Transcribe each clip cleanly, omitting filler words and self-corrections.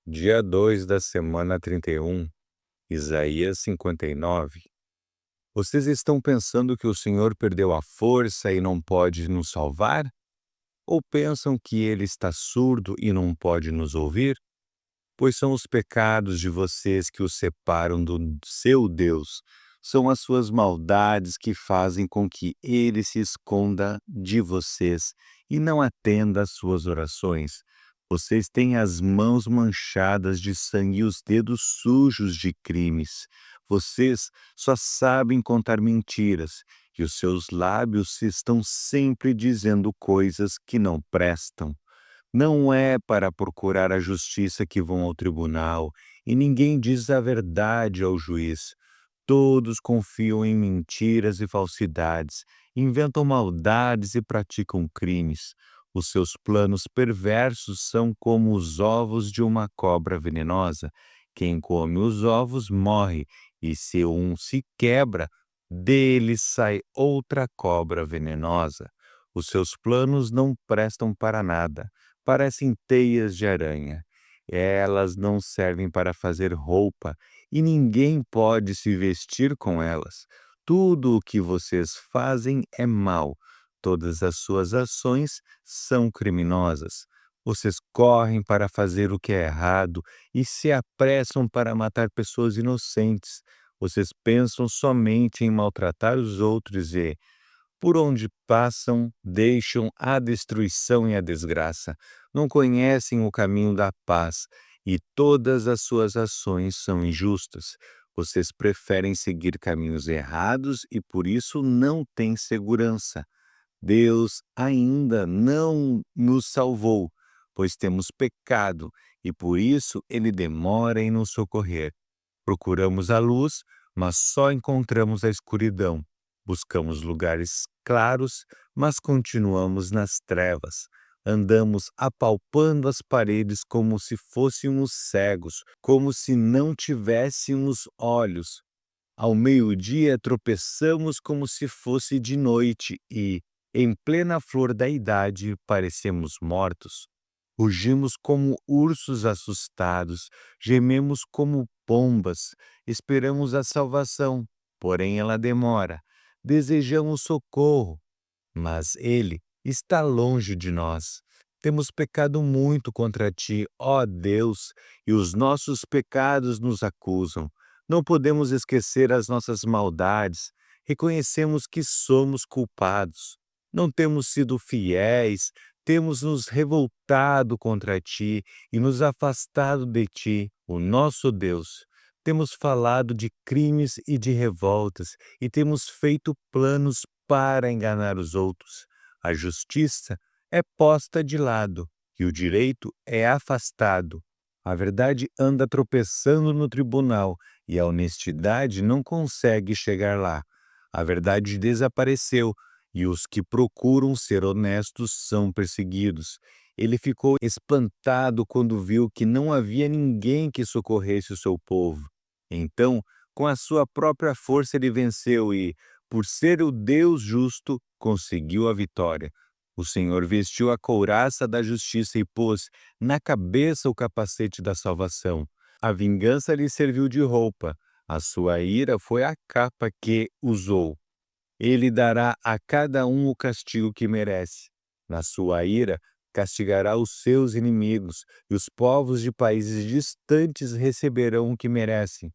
Dia 2 da semana 31, Isaías 59. Vocês estão pensando que o Senhor perdeu a força e não pode nos salvar? Ou pensam que ele está surdo e não pode nos ouvir? Pois são os pecados de vocês que o separam do seu Deus. São as suas maldades que fazem com que ele se esconda de vocês e não atenda às suas orações. Vocês têm as mãos manchadas de sangue e os dedos sujos de crimes. Vocês só sabem contar mentiras e os seus lábios estão sempre dizendo coisas que não prestam. Não é para procurar a justiça que vão ao tribunal, e ninguém diz a verdade ao juiz. Todos confiam em mentiras e falsidades, inventam maldades e praticam crimes. Os seus planos perversos são como os ovos de uma cobra venenosa. Quem come os ovos morre, e se um se quebra, dele sai outra cobra venenosa. Os seus planos não prestam para nada, parecem teias de aranha. Elas não servem para fazer roupa e ninguém pode se vestir com elas. Tudo o que vocês fazem é mal. Todas as suas ações são criminosas. Vocês correm para fazer o que é errado e se apressam para matar pessoas inocentes. Vocês pensam somente em maltratar os outros e, por onde passam, deixam a destruição e a desgraça. Não conhecem o caminho da paz e todas as suas ações são injustas. Vocês preferem seguir caminhos errados e por isso não têm segurança. Deus ainda não nos salvou, pois temos pecado e por isso ele demora em nos socorrer. Procuramos a luz, mas só encontramos a escuridão. Buscamos lugares claros, mas continuamos nas trevas. Andamos apalpando as paredes como se fôssemos cegos, como se não tivéssemos olhos. Ao meio-dia tropeçamos como se fosse de noite e, em plena flor da idade, parecemos mortos. Rugimos como ursos assustados, gememos como pombas, esperamos a salvação, porém ela demora. Desejamos socorro, mas ele está longe de nós. Temos pecado muito contra ti, ó Deus, e os nossos pecados nos acusam. Não podemos esquecer as nossas maldades, reconhecemos que somos culpados. Não temos sido fiéis, temos nos revoltado contra ti e nos afastado de ti, o nosso Deus. Temos falado de crimes e de revoltas e temos feito planos para enganar os outros. A justiça é posta de lado e o direito é afastado. A verdade anda tropeçando no tribunal e a honestidade não consegue chegar lá. A verdade desapareceu e os que procuram ser honestos são perseguidos. Ele ficou espantado quando viu que não havia ninguém que socorresse o seu povo. Então, com a sua própria força, ele venceu e, por ser o Deus justo, conseguiu a vitória. O Senhor vestiu a couraça da justiça e pôs na cabeça o capacete da salvação. A vingança lhe serviu de roupa, a sua ira foi a capa que usou. Ele dará a cada um o castigo que merece. Na sua ira, castigará os seus inimigos, e os povos de países distantes receberão o que merecem.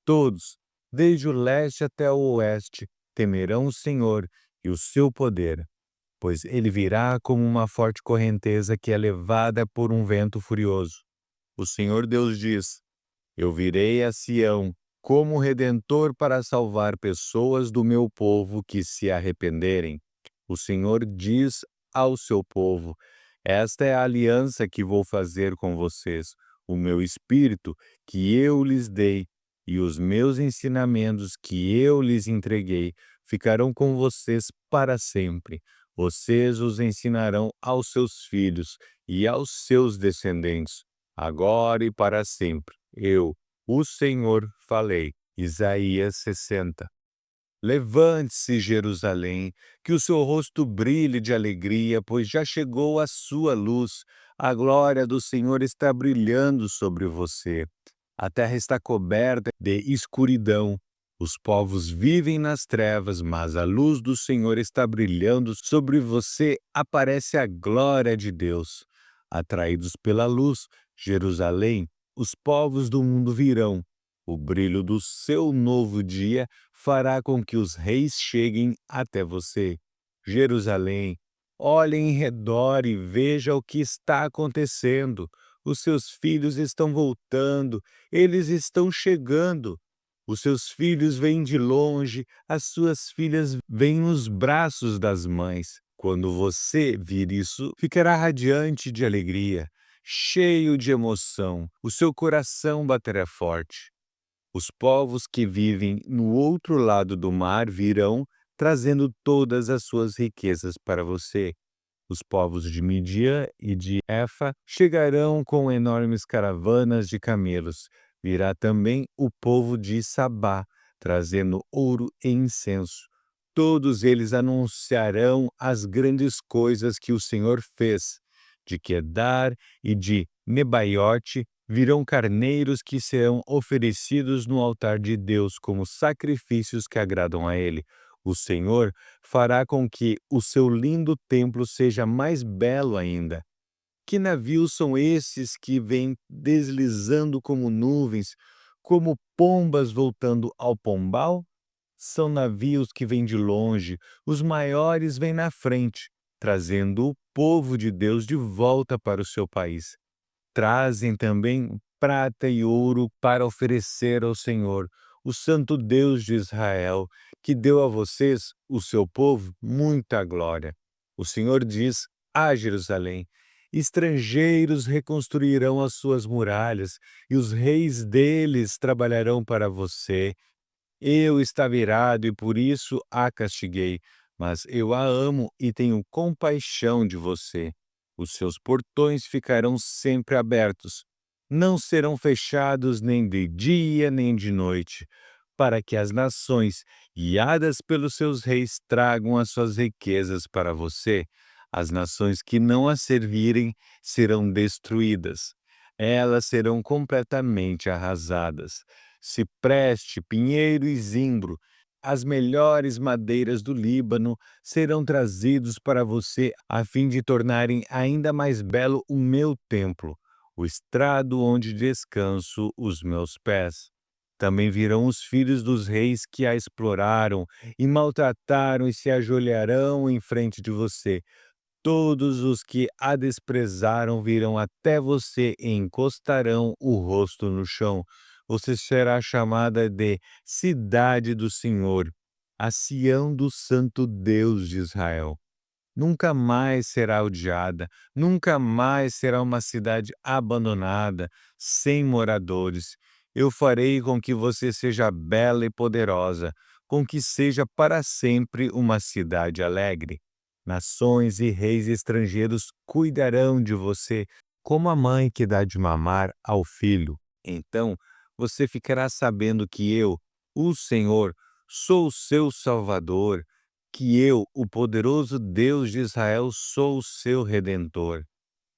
Todos, desde o leste até o oeste, temerão o Senhor e o seu poder, pois ele virá como uma forte correnteza que é levada por um vento furioso. O Senhor Deus diz: Eu virei a Sião como redentor para salvar pessoas do meu povo que se arrependerem. O Senhor diz ao seu povo: Esta é a aliança que vou fazer com vocês, o meu espírito que eu lhes dei e os meus ensinamentos que eu lhes entreguei ficarão com vocês para sempre. Vocês os ensinarão aos seus filhos e aos seus descendentes, agora e para sempre. Eu, o Senhor, falei. Isaías 60. Levante-se, Jerusalém, que o seu rosto brilhe de alegria, pois já chegou a sua luz. A glória do Senhor está brilhando sobre você. A terra está coberta de escuridão. Os povos vivem nas trevas, mas a luz do Senhor está brilhando sobre você. Aparece a glória de Deus. Atraídos pela luz, Jerusalém, os povos do mundo virão. O brilho do seu novo dia fará com que os reis cheguem até você. Jerusalém, olhe em redor e veja o que está acontecendo. Os seus filhos estão voltando, eles estão chegando. Os seus filhos vêm de longe, as suas filhas vêm nos braços das mães. Quando você vir isso, ficará radiante de alegria, cheio de emoção. O seu coração baterá forte. Os povos que vivem no outro lado do mar virão, trazendo todas as suas riquezas para você. Os povos de Midian e de Efa chegarão com enormes caravanas de camelos. Virá também o povo de Sabá, trazendo ouro e incenso. Todos eles anunciarão as grandes coisas que o Senhor fez. De Quedar e de Nebaiote virão carneiros que serão oferecidos no altar de Deus como sacrifícios que agradam a Ele. O Senhor fará com que o seu lindo templo seja mais belo ainda. Que navios são esses que vêm deslizando como nuvens, como pombas voltando ao pombal? São navios que vêm de longe, os maiores vêm na frente, trazendo o povo de Deus de volta para o seu país. Trazem também prata e ouro para oferecer ao Senhor, o Santo Deus de Israel, que deu a vocês, o seu povo, muita glória. O Senhor diz a Jerusalém: estrangeiros reconstruirão as suas muralhas, e os reis deles trabalharão para você. Eu estava irado e por isso a castiguei, mas eu a amo e tenho compaixão de você. Os seus portões ficarão sempre abertos, não serão fechados nem de dia nem de noite, para que as nações, guiadas pelos seus reis, tragam as suas riquezas para você. As nações que não as servirem serão destruídas. Elas serão completamente arrasadas. Cipreste, pinheiro e zimbro, as melhores madeiras do Líbano serão trazidos para você a fim de tornarem ainda mais belo o meu templo, o estrado onde descanso os meus pés. Também virão os filhos dos reis que a exploraram e maltrataram e se ajoelharão em frente de você. Todos os que a desprezaram virão até você e encostarão o rosto no chão. Você será chamada de Cidade do Senhor, a Sião do Santo Deus de Israel. Nunca mais será odiada, nunca mais será uma cidade abandonada, sem moradores. Eu farei com que você seja bela e poderosa, com que seja para sempre uma cidade alegre. Nações e reis estrangeiros cuidarão de você, como a mãe que dá de mamar ao filho. Então você ficará sabendo que eu, o Senhor, sou o seu Salvador, que eu, o poderoso Deus de Israel, sou o seu Redentor.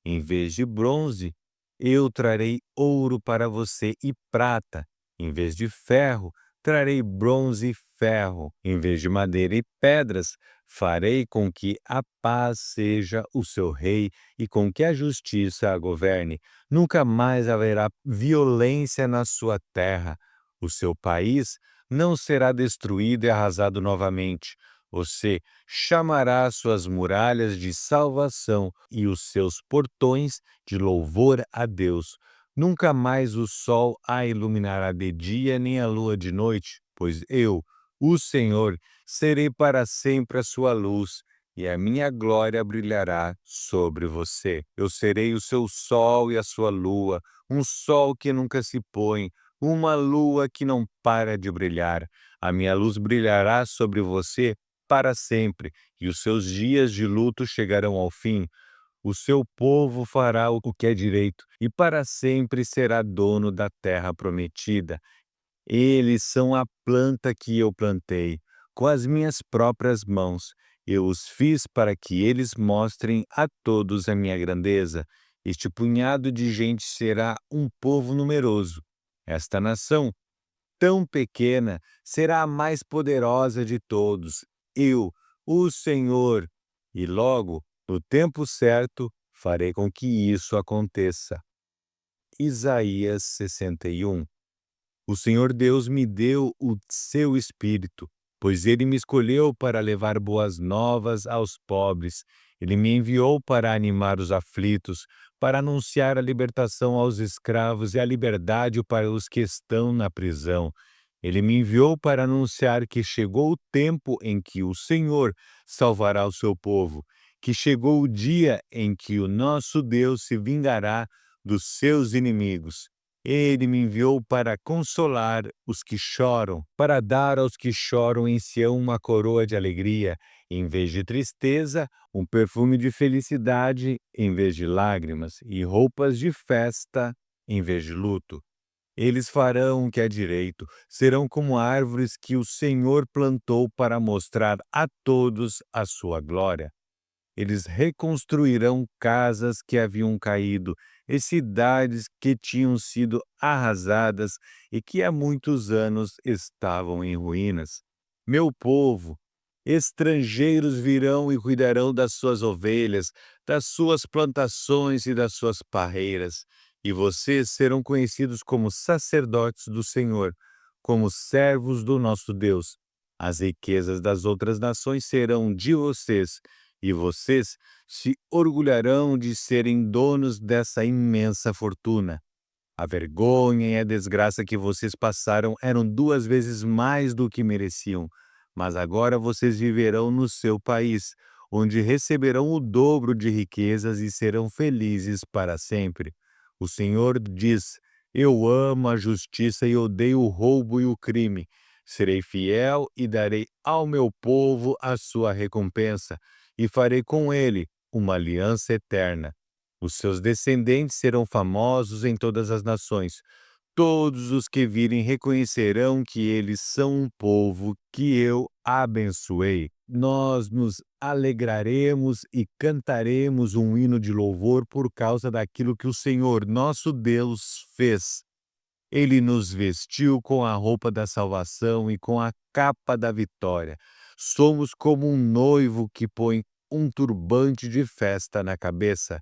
Em vez de bronze, eu trarei ouro para você e prata. Em vez de ferro, trarei bronze e ferro. Em vez de madeira e pedras, farei com que a paz seja o seu rei e com que a justiça a governe. Nunca mais haverá violência na sua terra. O seu país não será destruído e arrasado novamente. Você chamará suas muralhas de salvação e os seus portões de louvor a Deus. Nunca mais o sol a iluminará de dia, nem a lua de noite, pois eu, o Senhor, serei para sempre a sua luz, e a minha glória brilhará sobre você. Eu serei o seu sol e a sua lua, um sol que nunca se põe, uma lua que não para de brilhar. A minha luz brilhará sobre você para sempre, e os seus dias de luto chegarão ao fim. O seu povo fará o que é direito, e para sempre será dono da terra prometida. Eles são a planta que eu plantei, com as minhas próprias mãos. Eu os fiz para que eles mostrem a todos a minha grandeza. Este punhado de gente será um povo numeroso. Esta nação, tão pequena, será a mais poderosa de todos. Eu, o Senhor, e logo, no tempo certo, farei com que isso aconteça. Isaías 61. O Senhor Deus me deu o seu Espírito, pois ele me escolheu para levar boas novas aos pobres. Ele me enviou para animar os aflitos, para anunciar a libertação aos escravos e a liberdade para os que estão na prisão. Ele me enviou para anunciar que chegou o tempo em que o Senhor salvará o seu povo, que chegou o dia em que o nosso Deus se vingará dos seus inimigos. Ele me enviou para consolar os que choram, para dar aos que choram em Sião uma coroa de alegria, em vez de tristeza, um perfume de felicidade em vez de lágrimas, e roupas de festa em vez de luto. Eles farão o que é direito, serão como árvores que o Senhor plantou para mostrar a todos a sua glória. Eles reconstruirão casas que haviam caído e cidades que tinham sido arrasadas e que há muitos anos estavam em ruínas. Meu povo, estrangeiros virão e cuidarão das suas ovelhas, das suas plantações e das suas parreiras, e vocês serão conhecidos como sacerdotes do Senhor, como servos do nosso Deus. As riquezas das outras nações serão de vocês, e vocês se orgulharão de serem donos dessa imensa fortuna. A vergonha e a desgraça que vocês passaram eram 2 vezes mais do que mereciam, mas agora vocês viverão no seu país, onde receberão o dobro de riquezas e serão felizes para sempre. O Senhor diz: Eu amo a justiça e odeio o roubo e o crime. Serei fiel e darei ao meu povo a sua recompensa, e farei com ele uma aliança eterna. Os seus descendentes serão famosos em todas as nações. Todos os que virem reconhecerão que eles são um povo que eu abençoei. Nós nos alegraremos e cantaremos um hino de louvor por causa daquilo que o Senhor, nosso Deus, fez. Ele nos vestiu com a roupa da salvação e com a capa da vitória. Somos como um noivo que põe um turbante de festa na cabeça,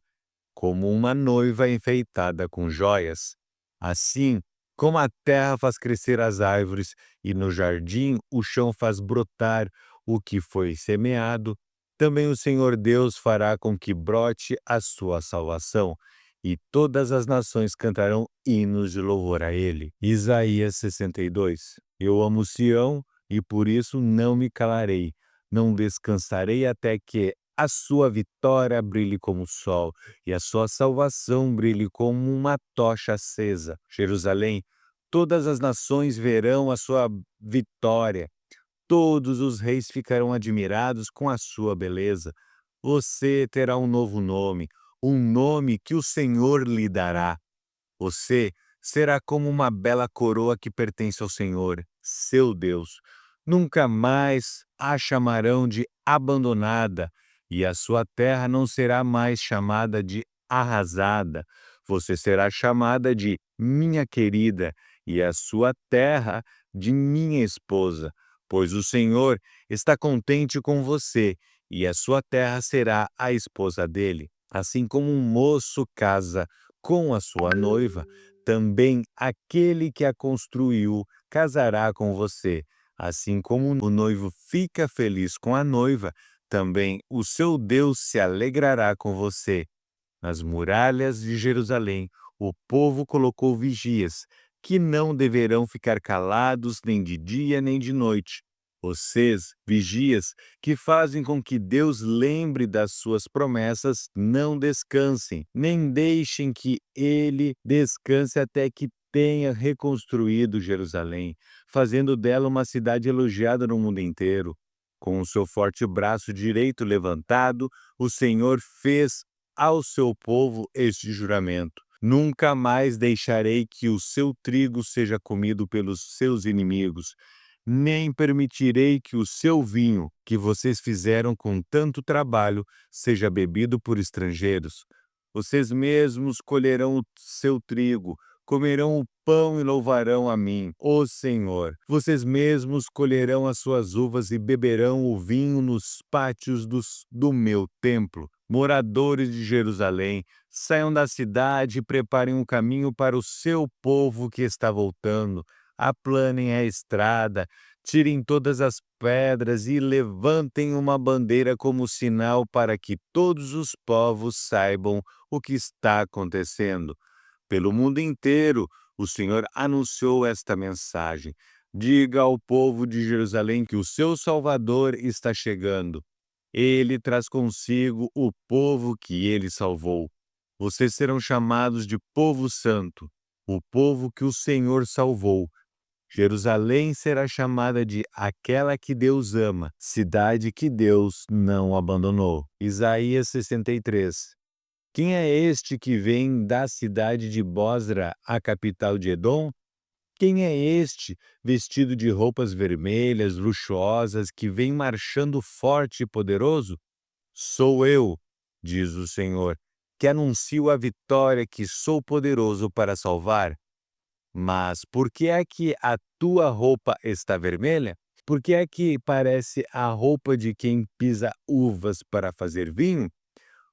como uma noiva enfeitada com joias. Assim, como a terra faz crescer as árvores e no jardim o chão faz brotar o que foi semeado, também o Senhor Deus fará com que brote a sua salvação, e todas as nações cantarão hinos de louvor a ele. Isaías 62. Eu amo Sião e por isso não me calarei, não descansarei até que a sua vitória brilhe como o sol e a sua salvação brilhe como uma tocha acesa. Jerusalém, todas as nações verão a sua vitória. Todos os reis ficarão admirados com a sua beleza. Você terá um nome que o Senhor lhe dará. Você será como uma bela coroa que pertence ao Senhor, seu Deus. Nunca mais a chamarão de abandonada, e a sua terra não será mais chamada de arrasada. Você será chamada de minha querida, e a sua terra de minha esposa, pois o Senhor está contente com você, e a sua terra será a esposa dele. Assim como um moço casa com a sua noiva, também aquele que a construiu casará com você. Assim como o noivo fica feliz com a noiva, também o seu Deus se alegrará com você. Nas muralhas de Jerusalém, o povo colocou vigias, que não deverão ficar calados nem de dia nem de noite. Vocês, vigias, que fazem com que Deus lembre das suas promessas, não descansem, nem deixem que ele descanse até que tenha reconstruído Jerusalém, fazendo dela uma cidade elogiada no mundo inteiro. Com o seu forte braço direito levantado, o Senhor fez ao seu povo este juramento: Nunca mais deixarei que o seu trigo seja comido pelos seus inimigos, nem permitirei que o seu vinho, que vocês fizeram com tanto trabalho, seja bebido por estrangeiros. Vocês mesmos colherão o seu trigo, comerão o pão e louvarão a mim, o Senhor. Vocês mesmos colherão as suas uvas e beberão o vinho nos pátios do meu templo. Moradores de Jerusalém, saiam da cidade e preparem um caminho para o seu povo que está voltando. Aplanem a estrada, tirem todas as pedras e levantem uma bandeira como sinal para que todos os povos saibam o que está acontecendo. Pelo mundo inteiro, o Senhor anunciou esta mensagem. Diga ao povo de Jerusalém que o seu Salvador está chegando. Ele traz consigo o povo que ele salvou. Vocês serão chamados de povo santo, o povo que o Senhor salvou. Jerusalém será chamada de aquela que Deus ama, cidade que Deus não abandonou. Isaías 63. Quem é este que vem da cidade de Bosra, a capital de Edom? Quem é este, vestido de roupas vermelhas, luxuosas, que vem marchando forte e poderoso? Sou eu, diz o Senhor, que anuncio a vitória, que sou poderoso para salvar. Mas por que é que a tua roupa está vermelha? Por que é que parece a roupa de quem pisa uvas para fazer vinho?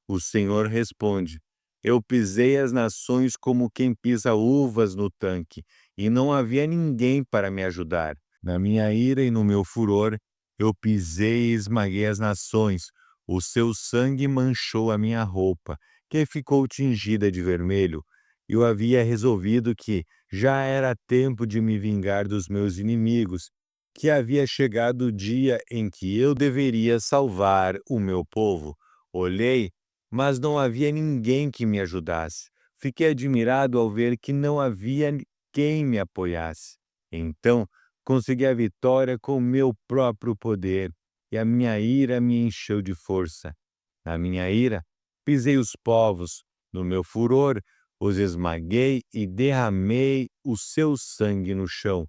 O Senhor responde: Eu pisei as nações como quem pisa uvas no tanque, e não havia ninguém para me ajudar. Na minha ira e no meu furor, eu pisei e esmaguei as nações. O seu sangue manchou a minha roupa, que ficou tingida de vermelho. Eu havia resolvido que já era tempo de me vingar dos meus inimigos, que havia chegado o dia em que eu deveria salvar o meu povo. Olhei, mas não havia ninguém que me ajudasse. Fiquei admirado ao ver que não havia quem me apoiasse. Então, consegui a vitória com meu próprio poder, e a minha ira me encheu de força. Na minha ira, pisei os povos, no meu furor, os esmaguei e derramei o seu sangue no chão.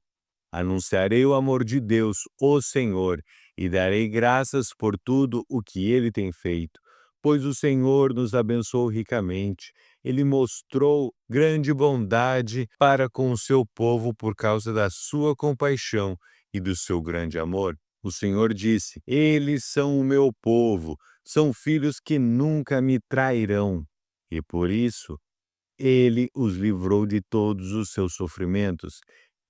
Anunciarei o amor de Deus, o Senhor, e darei graças por tudo o que ele tem feito, pois o Senhor nos abençoou ricamente. Ele mostrou grande bondade para com o seu povo por causa da sua compaixão e do seu grande amor. O Senhor disse: Eles são o meu povo, são filhos que nunca me trairão. E por isso ele os livrou de todos os seus sofrimentos.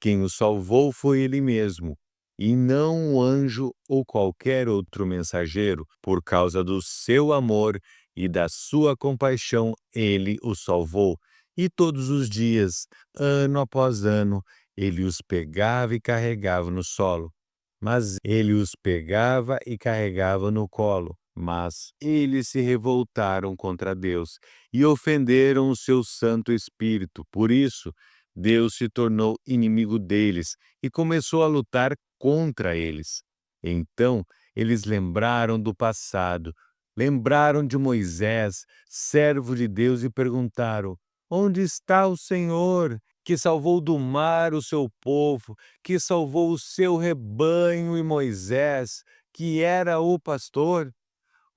Quem os salvou foi ele mesmo, e não um anjo ou qualquer outro mensageiro. Por causa do seu amor e da sua compaixão, ele os salvou. E todos os dias, ano após ano, ele os pegava e carregava no solo. Mas ele os pegava e carregava no colo. Mas eles se revoltaram contra Deus e ofenderam o seu Santo Espírito. Por isso, Deus se tornou inimigo deles e começou a lutar contra eles. Então, eles lembraram do passado, lembraram de Moisés, servo de Deus, e perguntaram: Onde está o Senhor, que salvou do mar o seu povo, que salvou o seu rebanho, e Moisés, que era o pastor?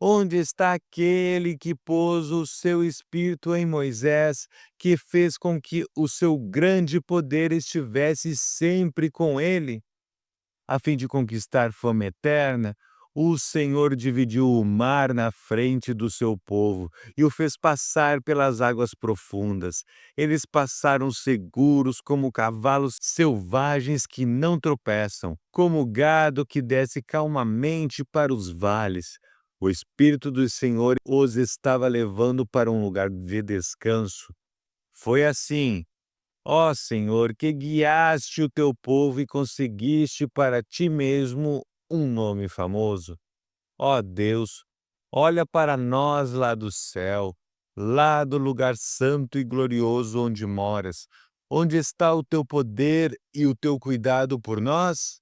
Onde está aquele que pôs o seu espírito em Moisés, que fez com que o seu grande poder estivesse sempre com ele? A fim de conquistar fama eterna, o Senhor dividiu o mar na frente do seu povo e o fez passar pelas águas profundas. Eles passaram seguros como cavalos selvagens que não tropeçam, como gado que desce calmamente para os vales. O Espírito do Senhor os estava levando para um lugar de descanso. Foi assim, ó Senhor, que guiaste o teu povo e conseguiste para ti mesmo um nome famoso. Ó Deus, olha para nós lá do céu, lá do lugar santo e glorioso onde moras. Onde está o teu poder e o teu cuidado por nós?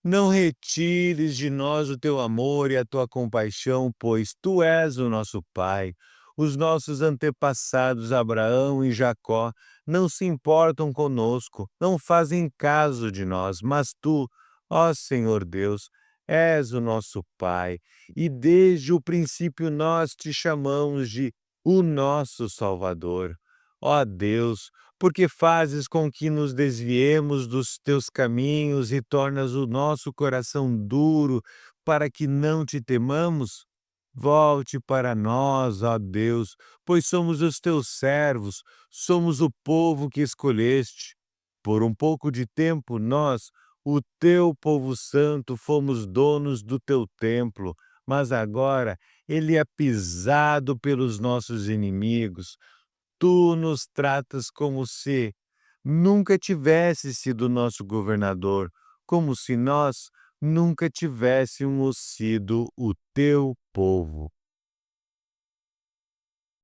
Não retires de nós o teu amor e a tua compaixão, pois tu és o nosso Pai. Os nossos antepassados Abraão e Jacó não se importam conosco, não fazem caso de nós, mas tu, ó Senhor Deus, és o nosso Pai, e desde o princípio nós te chamamos de o nosso Salvador. Ó Deus, porque fazes com que nos desviemos dos teus caminhos e tornas o nosso coração duro para que não te temamos? Volte para nós, ó Deus, pois somos os teus servos, somos o povo que escolheste. Por um pouco de tempo, nós, o teu povo santo, fomos donos do teu templo, mas agora ele é pisado pelos nossos inimigos. Tu nos tratas como se nunca tivesse sido nosso governador, como se nós nunca tivéssemos sido o teu povo.